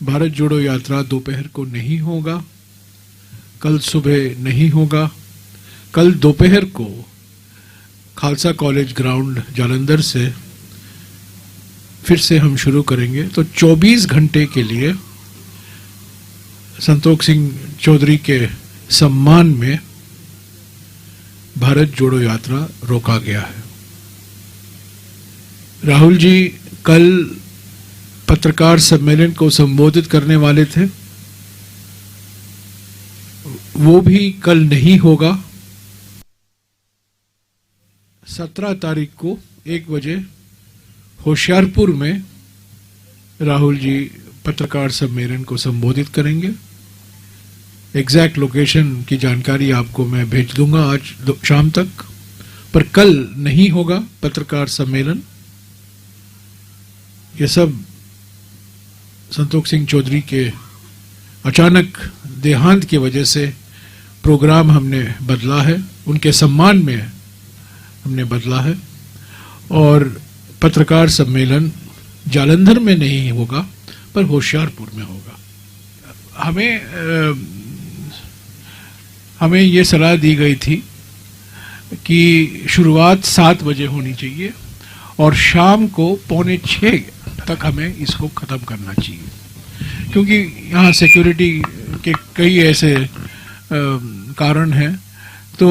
भारत जोड़ो यात्रा दोपहर को नहीं होगा, कल सुबह नहीं होगा, कल दोपहर को खालसा कॉलेज ग्राउंड जालंधर से फिर से हम शुरू करेंगे। तो 24 घंटे के लिए संतोष सिंह चौधरी के सम्मान में भारत जोड़ो यात्रा रोका गया है। राहुल जी कल पत्रकार सम्मेलन को संबोधित करने वाले थे, वो भी कल नहीं होगा। 17 तारीख को 1 बजे होशियारपुर में राहुल जी पत्रकार सम्मेलन को संबोधित करेंगे। एग्जैक्ट लोकेशन की जानकारी आपको मैं भेज दूंगा आज शाम तक, पर कल नहीं होगा पत्रकार सम्मेलन। ये सब संतोष सिंह चौधरी के अचानक देहांत की वजह से प्रोग्राम हमने बदला है, उनके सम्मान में हमने बदला है। और पत्रकार सम्मेलन जालंधर में नहीं होगा पर होशियारपुर में होगा। हमें ये सलाह दी गई थी कि शुरुआत 7 बजे होनी चाहिए और शाम को 5:45 तक हमें इसको ख़त्म करना चाहिए, क्योंकि यहाँ सिक्योरिटी के कई ऐसे कारण हैं। तो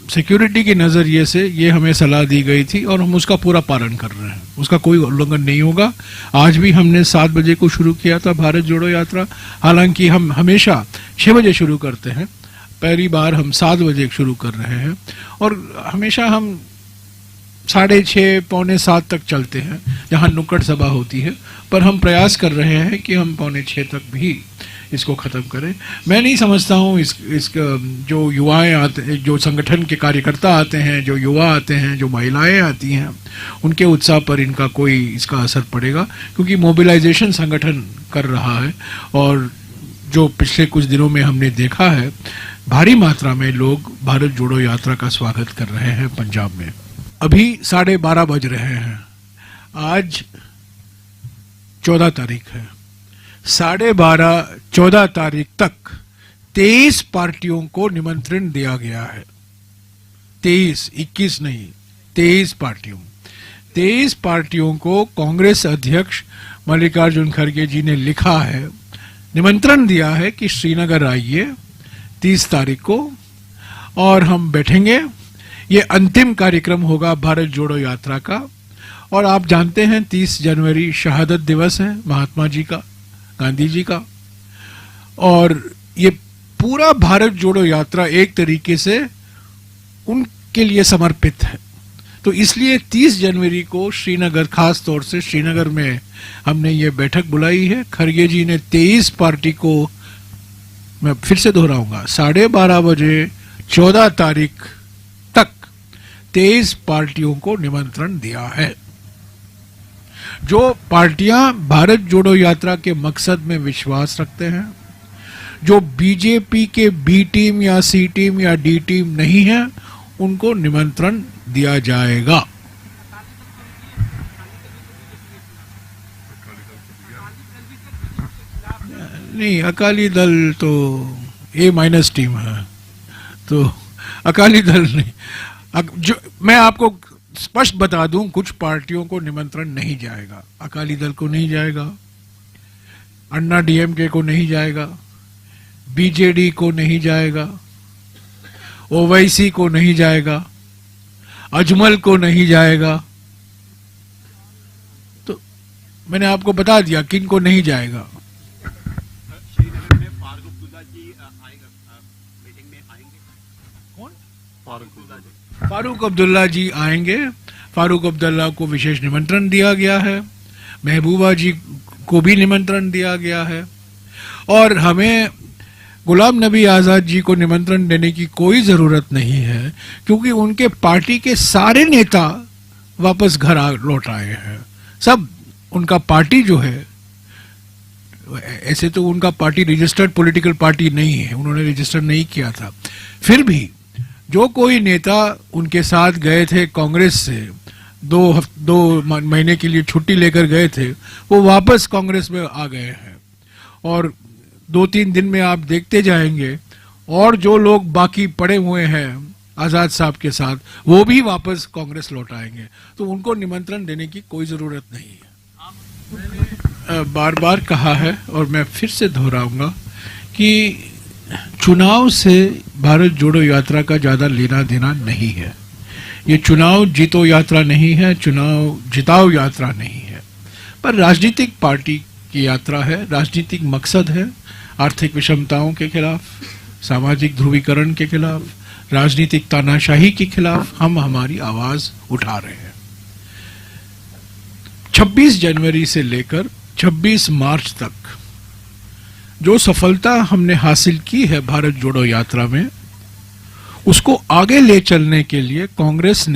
सिक्योरिटी के नज़रिए से ये हमें सलाह दी गई थी और हम उसका पूरा पालन कर रहे हैं, उसका कोई उल्लंघन नहीं होगा। आज भी हमने 7 बजे को शुरू किया था भारत जोड़ो यात्रा, हालांकि हम हमेशा 6 बजे शुरू करते हैं, पहली बार हम 7 बजे शुरू कर रहे हैं और हमेशा हम 6:30 पौने 7 तक चलते हैं जहां नुक्कड़ सभा होती है, पर हम प्रयास कर रहे हैं कि हम 5:45 तक भी इसको ख़त्म करें। मैं नहीं समझता हूँ इसका जो युवाएं आते, जो संगठन के कार्यकर्ता आते हैं, जो युवा आते हैं, जो महिलाएं आती हैं, उनके उत्साह पर इनका कोई इसका असर पड़ेगा, क्योंकि मोबिलाइजेशन संगठन कर रहा है और जो पिछले कुछ दिनों में हमने देखा है भारी मात्रा में लोग भारत जोड़ो यात्रा का स्वागत कर रहे हैं पंजाब में। अभी 12:30 बज रहे हैं, आज 14 तारीख है। 12:30 14 तारीख तक 23 पार्टियों को निमंत्रण दिया गया है। 23, 21 नहीं, 23 पार्टियों। 23 पार्टियों को कांग्रेस अध्यक्ष मल्लिकार्जुन खड़गे जी ने लिखा है, निमंत्रण दिया है कि श्रीनगर आइए 30 तारीख को और हम बैठेंगे। ये अंतिम कार्यक्रम होगा भारत जोड़ो यात्रा का। और आप जानते हैं 30 जनवरी शहादत दिवस है महात्मा जी का, गांधी जी का, और ये पूरा भारत जोड़ो यात्रा एक तरीके से उनके लिए समर्पित है। तो इसलिए 30 जनवरी को श्रीनगर, खास तौर से श्रीनगर में हमने ये बैठक बुलाई है। खड़गे जी ने 23 पार्टी को, मैं फिर से दोहराऊंगा, 12:30 बजे 14 तारीख तक 23 पार्टियों को निमंत्रण दिया है। जो पार्टियां भारत जोड़ो यात्रा के मकसद में विश्वास रखते हैं, जो बीजेपी के बी टीम या सी टीम या डी टीम नहीं है, उनको निमंत्रण दिया जाएगा। नहीं, अकाली दल तो A- टीम है, तो अकाली दल नहीं। जो मैं आपको स्पष्ट बता दूं, कुछ पार्टियों को निमंत्रण नहीं जाएगा। अकाली दल को नहीं जाएगा, अन्ना DMK को नहीं जाएगा, BJD को नहीं जाएगा, OYC को नहीं जाएगा, अजमल को नहीं जाएगा। तो मैंने आपको बता दिया किन को नहीं जाएगा। फारूक अब्दुल्ला जी आएंगे। फारूक अब्दुल्ला को विशेष निमंत्रण दिया गया है, महबूबा जी को भी निमंत्रण दिया गया है, और हमें गुलाम नबी आज़ाद जी को निमंत्रण देने की कोई ज़रूरत नहीं है, क्योंकि उनके पार्टी के सारे नेता वापस घर लौट आए हैं। सब उनका पार्टी जो है, ऐसे तो उनका पार्टी रजिस्टर्ड पॉलिटिकल पार्टी नहीं है, उन्होंने रजिस्टर नहीं किया था, फिर भी जो कोई नेता उनके साथ गए थे कांग्रेस से, दो महीने के लिए छुट्टी लेकर गए थे, वो वापस कांग्रेस में आ गए हैं। और 2-3 दिन में आप देखते जाएंगे और जो लोग बाकी पड़े हुए हैं आजाद साहब के साथ, वो भी वापस कांग्रेस लौट आएंगे। तो उनको निमंत्रण देने की कोई जरूरत नहीं है। मैंने बार बार कहा है और मैं फिर से दोहराऊंगा कि चुनाव से भारत जोड़ो यात्रा का ज्यादा लेना देना नहीं है। ये चुनाव जीतो यात्रा नहीं है, चुनाव जिताओ यात्रा नहीं है, पर राजनीतिक पार्टी की यात्रा है। राजनीतिक मकसद है आर्थिक विषमताओं के खिलाफ, सामाजिक ध्रुवीकरण के खिलाफ, राजनीतिक तानाशाही के खिलाफ हम हमारी आवाज उठा रहे हैं। 26 जनवरी से लेकर 26 मार्च तक जो सफलता हमने हासिल की है भारत जोड़ो यात्रा में, उसको आगे ले चलने के लिए कांग्रेस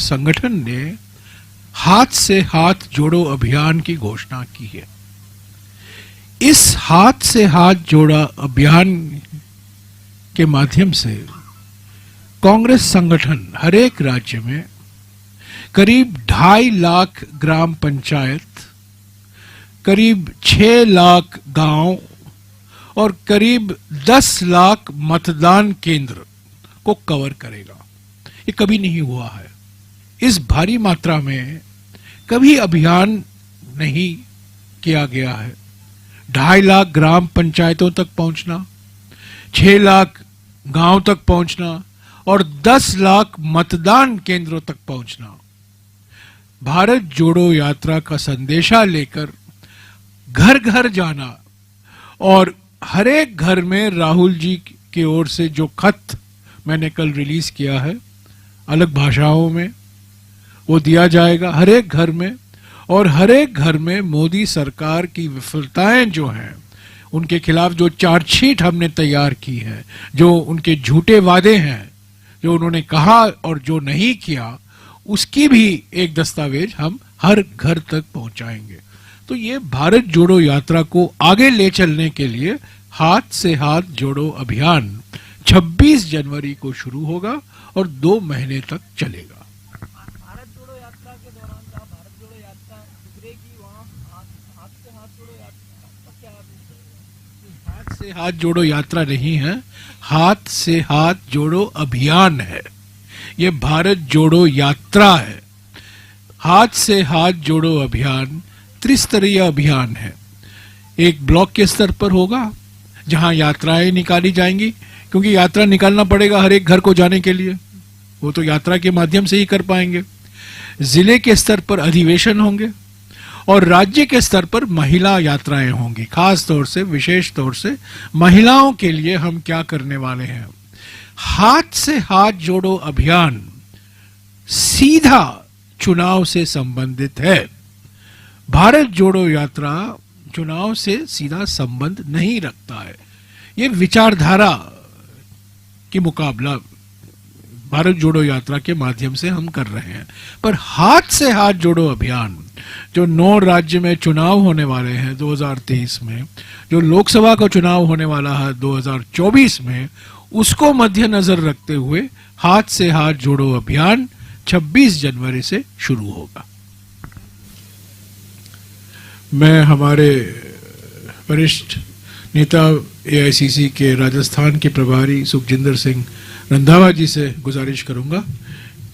संगठन ने हाथ से हाथ जोड़ो अभियान की घोषणा की है। इस हाथ से हाथ जोड़ा अभियान के माध्यम से कांग्रेस संगठन हर एक राज्य में करीब 2.5 लाख ग्राम पंचायत, करीब 6 लाख गांव और करीब 10 लाख मतदान केंद्र को कवर करेगा। ये कभी नहीं हुआ है। इस भारी मात्रा में कभी अभियान नहीं किया गया है। 2.5 लाख ग्राम पंचायतों तक पहुंचना, 6 लाख गांव तक पहुंचना और 10 लाख मतदान केंद्रों तक पहुंचना। भारत जोड़ो यात्रा का संदेशा लेकर घर घर जाना और हर एक घर में राहुल जी की ओर से जो खत मैंने कल रिलीज किया है अलग भाषाओं में, वो दिया जाएगा हर एक घर में। और हर एक घर में मोदी सरकार की विफलताएं जो हैं, उनके खिलाफ जो चार्जशीट हमने तैयार की है, जो उनके झूठे वादे हैं, जो उन्होंने कहा और जो नहीं किया, उसकी भी एक दस्तावेज हम हर घर तक पहुंचाएंगे। तो ये भारत जोड़ो यात्रा को आगे ले चलने के लिए हाथ से हाथ जोड़ो अभियान 26 जनवरी को शुरू होगा और 2 महीने तक चलेगा। भारत जोड़ो यात्रा के दौरान जहाँ भारत जोड़ो यात्रा गुजरेगी, वहाँ हाथ से हाथ जोड़ो यात्रा का क्या रहेगा? हाथ से हाथ जोड़ो यात्रा नहीं है, हाथ से हाथ जोड़ो अभियान है। ये भारत जोड़ो यात्रा है। हाथ से हाथ जोड़ो अभियान त्रिस्तरीय अभियान है। एक ब्लॉक के स्तर पर होगा जहां यात्राएं निकाली जाएंगी, क्योंकि यात्रा निकालना पड़ेगा हर एक घर को जाने के लिए, वो तो यात्रा के माध्यम से ही कर पाएंगे। जिले के स्तर पर अधिवेशन होंगे और राज्य के स्तर पर महिला यात्राएं होंगी। खास तौर से, विशेष तौर से महिलाओं के लिए हम क्या करने वाले हैं, हाथ से हाथ जोड़ो अभियान सीधा चुनाव से संबंधित है। भारत जोड़ो यात्रा चुनाव से सीधा संबंध नहीं रखता है। ये विचारधारा की मुकाबला भारत जोड़ो यात्रा के माध्यम से हम कर रहे हैं। पर हाथ से हाथ जोड़ो अभियान जो 9 राज्य में चुनाव होने वाले हैं 2023 में, जो लोकसभा का चुनाव होने वाला है 2024 में, उसको मद्देनजर रखते हुए हाथ से हाथ जोड़ो अभियान 26 जनवरी से शुरू होगा। मैं हमारे वरिष्ठ नेता एआईसीसी के राजस्थान के प्रभारी सुखजिंदर सिंह रंधावा जी से गुजारिश करूंगा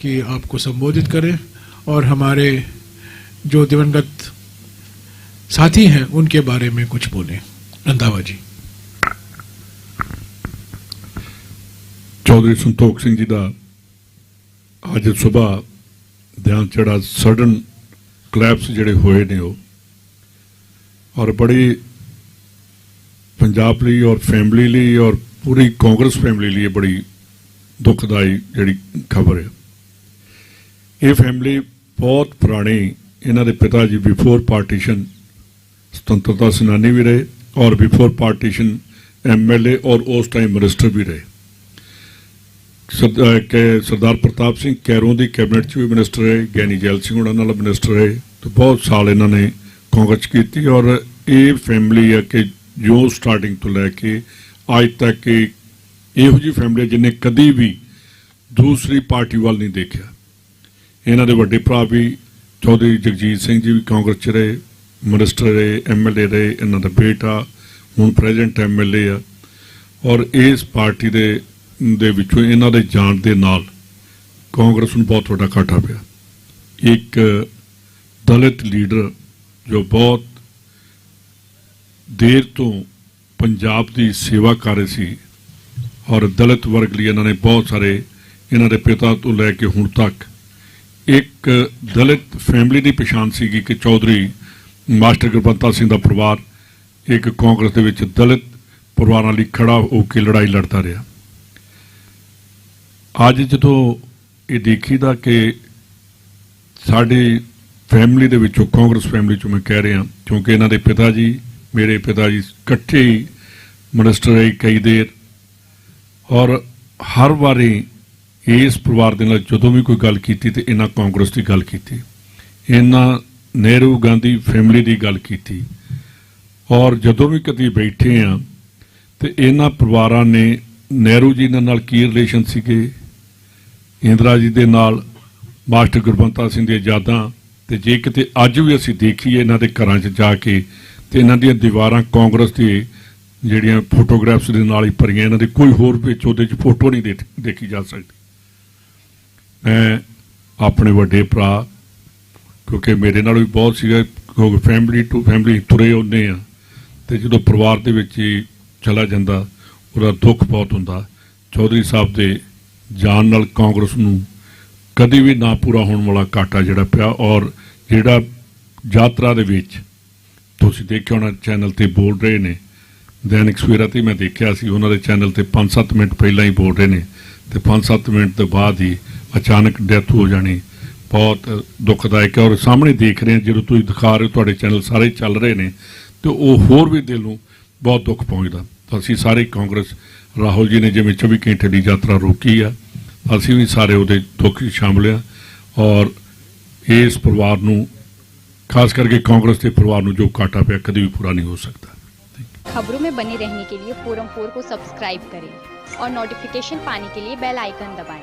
कि आपको संबोधित करें और हमारे जो दिवंगत साथी हैं उनके बारे में कुछ बोलें। रंधावा जी। चौधरी संतोख सिंह जी का आज सुबह ध्यान चढ़ा सडन कलैप्स जिहड़े होए ने और बड़ी पंजाब लिए और फैमिली लिए और पूरी कांग्रेस फैमिली लिए बड़ी दुखदाई जिहड़ी खबर है। ये फैमिली बहुत पुरानी, इन्हां दे पिता जी बिफोर पार्टीशन स्वतंत्रता सेनानी भी रहे और बिफोर पार्टीशन MLA और उस टाइम मिनिस्टर भी रहे। सरदार प्रताप सिंह कैरों की कैबिनेट च भी मिनिस्टर रहे, ज्ञानी जैल सिंह उन्होंने नाल मिनिस्टर रहे, तो बहुत साल इन्होंने कांग्रेस की। और ये फैमिली है कि जो स्टार्टिंग तो लैके अज तक इहो जी फैमिली जिन्हें कभी भी दूसरी पार्टी वाल नहीं देखा। ਇਹਨਾਂ ਦੇ ਵੱਡੇ ਭਰਾ ਵੀ ਚੌਧਰੀ ਜਗਜੀਤ ਸਿੰਘ ਜੀ ਵੀ ਕਾਂਗਰਸ 'ਚ ਰਹੇ, ਮਿਨਿਸਟਰ ਰਹੇ, MLA ਰਹੇ। ਇਹਨਾਂ ਦਾ ਬੇਟਾ ਹੁਣ ਪ੍ਰੈਜ਼ੀਡੈਂਟ MLA ਆ। ਔਰ ਇਸ ਪਾਰਟੀ ਦੇ ਵਿੱਚੋਂ ਇਹਨਾਂ ਦੇ ਜਾਣ ਦੇ ਨਾਲ ਕਾਂਗਰਸ ਨੂੰ ਬਹੁਤ ਵੱਡਾ ਘਾਟਾ ਪਿਆ। ਇੱਕ ਦਲਿਤ ਲੀਡਰ ਜੋ ਬਹੁਤ ਦੇਰ ਤੋਂ ਪੰਜਾਬ ਦੀ ਸੇਵਾ ਕਰ ਰਹੇ ਸੀ ਔਰ ਦਲਿਤ ਵਰਗ ਲਈ ਇਹਨਾਂ ਨੇ ਬਹੁਤ ਸਾਰੇ, ਇਹਨਾਂ ਦੇ ਪਿਤਾ ਤੋਂ ਲੈ ਕੇ ਹੁਣ ਤੱਕ ਇੱਕ ਦਲਿਤ ਫੈਮਿਲੀ ਦੀ ਪਛਾਣ ਸੀਗੀ ਕਿ ਚੌਧਰੀ ਮਾਸਟਰ ਗੁਰਬੰਤਾ ਸਿੰਘ ਦਾ ਪਰਿਵਾਰ ਇੱਕ ਕਾਂਗਰਸ ਦੇ ਵਿੱਚ ਦਲਿਤ ਪਰਿਵਾਰਾਂ ਲਈ ਖੜਾ ਹੋ ਕੇ ਲੜਾਈ ਲੜਦਾ ਰਿਹਾ। ਅੱਜ ਜਦੋਂ ਇਹ ਦੇਖੀਦਾ ਕਿ ਸਾਡੀ ਫੈਮਿਲੀ ਦੇ ਵਿੱਚੋਂ, ਕਾਂਗਰਸ ਫੈਮਿਲੀ 'ਚੋਂ ਮੈਂ ਕਹਿ ਰਿਹਾ ਕਿਉਂਕਿ ਇਹਨਾਂ ਦੇ ਪਿਤਾ ਜੀ, ਮੇਰੇ ਪਿਤਾ ਜੀ ਇਕੱਠੇ ਹੀ ਮਿਨਿਸਟਰ ਰਹੇ ਕਈ ਦੇਰ, ਔਰ ਹਰ ਵਾਰੀ ਇਸ ਪਰਿਵਾਰ ਦੇ ਨਾਲ ਜਦੋਂ ਵੀ ਕੋਈ ਗੱਲ ਕੀਤੀ ਤੇ ਇਹਨਾਂ ਕਾਂਗਰਸ ਦੀ ਗੱਲ ਕੀਤੀ, ਇਹਨਾਂ ਨਹਿਰੂ ਗਾਂਧੀ ਫੈਮਿਲੀ ਦੀ ਗੱਲ ਕੀਤੀ। ਔਰ ਜਦੋਂ ਵੀ ਕਦੀ ਬੈਠੇ ਆ ਤੇ ਇਹਨਾਂ ਪਰਿਵਾਰਾਂ ਨੇ ਨਹਿਰੂ ਜੀ ਨਾਲ ਕੀ ਰਿਲੇਸ਼ਨ ਸੀਗੇ, ਇੰਦਰਾ ਜੀ ਦੇ ਨਾਲ, ਮਾਸਟਰ ਗੁਰਬੰਤਾ ਸਿੰਘ ਦੀਆਂ ਯਾਦਾਂ, ਤੇ ਜੇ ਕਿਤੇ ਅੱਜ ਵੀ ਅਸੀਂ ਦੇਖੀਏ ਇਹਨਾਂ ਦੇ ਘਰਾਂ 'ਚ ਜਾ ਕੇ ਤੇ ਇਹਨਾਂ ਦੀਆਂ ਦੀਵਾਰਾਂ ਕਾਂਗਰਸ ਦੀ ਜਿਹੜੀਆਂ ਫੋਟੋਗ੍ਰਾਫਸ ਦੇ ਨਾਲ ਹੀ ਭਰੀਆਂ, ਇਹਨਾਂ ਦੇ ਕੋਈ ਹੋਰ ਵਿੱਚ ਉਹਦੇ 'ਚ ਫੋਟੋ ਨਹੀਂ ਦੇਖੀ ਜਾ ਸਕਦੀ। ਮੈਂ ਆਪਣੇ ਵੱਡੇ ਭਰਾ, ਕਿਉਂਕਿ ਮੇਰੇ ਨਾਲ ਵੀ ਬਹੁਤ ਸੀਗਾ, ਕਿਉਂਕਿ ਫੈਮਿਲੀ ਟੂ ਫੈਮਿਲੀ ਤੁਰੇ ਹੁੰਦੇ ਆ, ਤੇ ਜਦੋਂ ਪਰਿਵਾਰ ਦੇ ਵਿੱਚ ਹੀ ਚਲਾ ਜਾਂਦਾ ਉਹਦਾ ਦੁੱਖ ਬਹੁਤ ਹੁੰਦਾ। ਚੌਧਰੀ ਸਾਹਿਬ ਦੇ ਜਾਣ ਨਾਲ ਕਾਂਗਰਸ ਨੂੰ ਕਦੀ ਵੀ ਨਾ ਪੂਰਾ ਹੋਣ ਵਾਲਾ ਘਾਟਾ ਜਿਹੜਾ ਪਿਆ। ਔਰ ਜਿਹੜਾ ਯਾਤਰਾ ਦੇ ਵਿੱਚ ਤੁਸੀਂ ਦੇਖਿਆ ਹੋਣਾ ਚੈਨਲ ਤੇ ਬੋਲ ਰਹੇ ਨੇ, ਦੈਨਿਕ ਸਵੇਰਾ ਤੇ ਮੈਂ ਦੇਖਿਆ ਸੀ ਉਹਨਾਂ ਦੇ ਚੈਨਲ ਤੇ 5-7 ਮਿੰਟ ਪਹਿਲਾਂ ਹੀ ਬੋਲ ਰਹੇ ਨੇ ਤੇ 5-7 ਮਿੰਟ ਤੋਂ ਬਾਅਦ ਹੀ ਅਚਾਨਕ ਡੈਥ ਹੋ ਜਾਣੀ ਬਹੁਤ ਦੁਖਦਾਇਕ ਹੈ। ਔਰ ਸਾਹਮਣੇ ਦੇਖ ਰਹੇ ਹਾਂ, ਜਦੋਂ ਤੁਸੀਂ ਦਿਖਾ ਰਹੇ ਹੋ, ਤੁਹਾਡੇ ਚੈਨਲ ਸਾਰੇ ਚੱਲ ਰਹੇ ਨੇ, ਤੇ ਉਹ ਹੋਰ ਵੀ ਦਿਲ ਨੂੰ ਬਹੁਤ ਦੁੱਖ ਪਹੁੰਚਦਾ। ਤਾਂ ਅਸੀਂ ਸਾਰੇ ਕਾਂਗਰਸ, ਰਾਹੁਲ ਜੀ ਨੇ ਜਿਵੇਂ 24 ਘੰਟੇ ਦੀ ਯਾਤਰਾ ਰੋਕੀ ਆ, ਅਸੀਂ ਵੀ ਸਾਰੇ ਉਹਦੇ ਦੁੱਖ 'ਚ ਸ਼ਾਮਲ ਆ। ਔਰ ਇਸ ਪਰਿਵਾਰ ਨੂੰ, ਖਾਸ करके कांग्रेस के परिवार ਨੂੰ जो घाटा पिया कभी भी पूरा नहीं हो सकता। खबरों में बने रहने के लिए फोरम 4 को सब्सक्राइब करें और नोटिफिकेशन पाने के लिए बेल आइकन दबाएं।